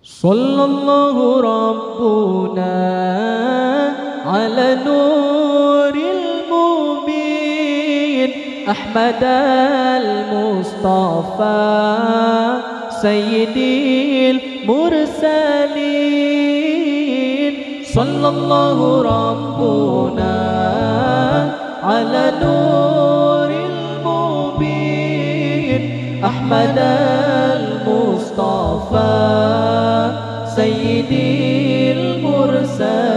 صلى الله ربنا على نور المبين أحمد المصطفى سيدي المرسلين. صلى الله ربنا على نور المبين أحمد المصطفى سيدي المرسلين.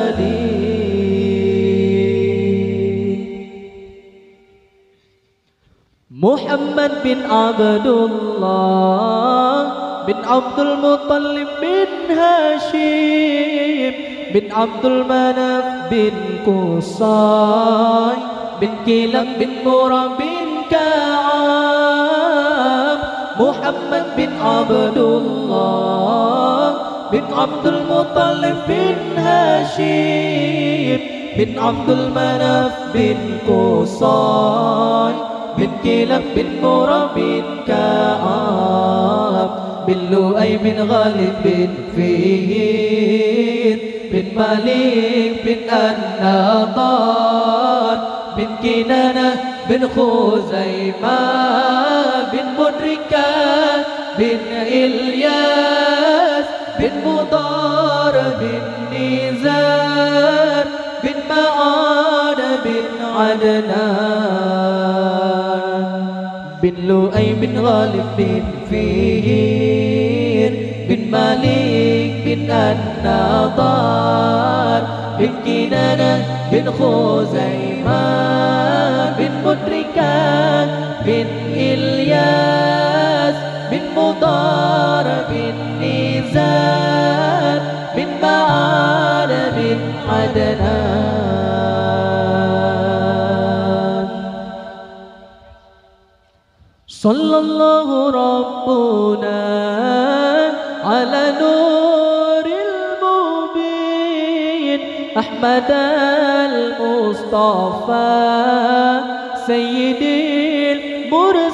محمد بن عبد الله بن عبد المطلب بن هاشم بن عبد المناف بن قصي بن كلاب بن مرة بن كعب. محمد بن عبد الله بن عبد المطلب بن هاشم بن عبد المناف بن قصي بن كلاب بن مرة بن كعب بن لؤي بن غالب بن فهير بن مالك بن النضار بن كنانة بن خزيمة بن مدركة بن إلياس بن مضار بن نزار بن معاد بن عدنان بن لؤي بن غالب بن فهير بن مالك بن النضار بن كنانة بن خزيمة بن مدركة بن إلياس بن مضار بن نزار بن معاد بن عدنان. صلى الله ربنا على نور المبين أحمد المصطفى سيدي المرسلين.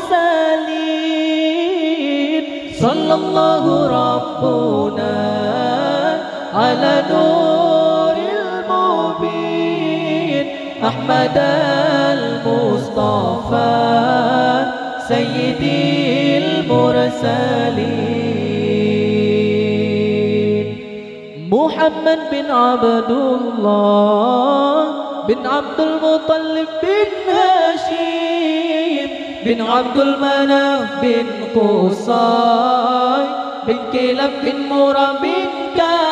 صلى الله ربنا على نور المبين أحمد المصطفى سيدي المرسلين. محمد بن عبد الله بن عبد المطلب بن هاشم بن عبد المناف بن قصي بن كلاب بن مرة بن كعب.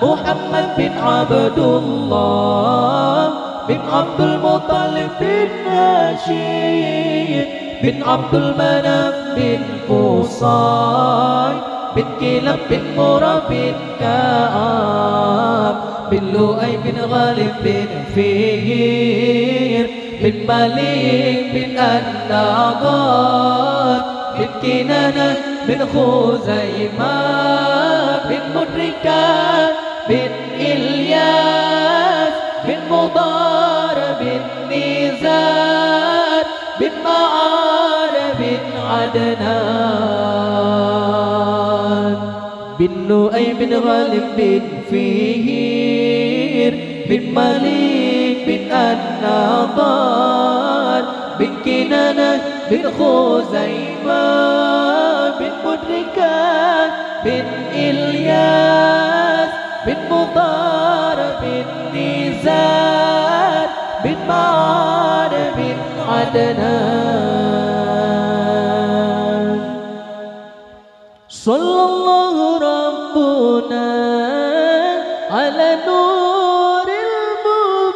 محمد بن عبد الله بن عبد المطلب بن هاشم بن عبد المناف بن قصي بن كلاب بن مرة بن كعب بن لؤي بن غالب بن فهير بن مالك بن النضار بن كنانة بن خزيمة بن مدركة بن إلياس بن مضار بن نزار بن معاد بن عدنان بن لؤي بن غالب بن فهير بن مالك بن النضار بن كنانة بن خزيمة بن مدركة بن إلياس بن مضار بن نزار بن معاد بن عدنان. صلى الله ربنا على نور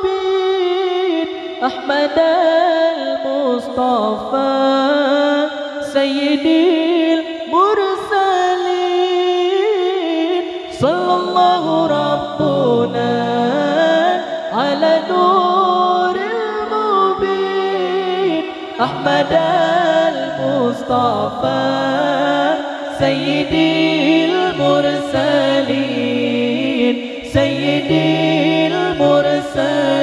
المبين أحمد المصطفى سيدي المرسلين. صلى الله ربنا على نور المبين أحمد المصطفى سيدي المرسلين سيدي المرسلين.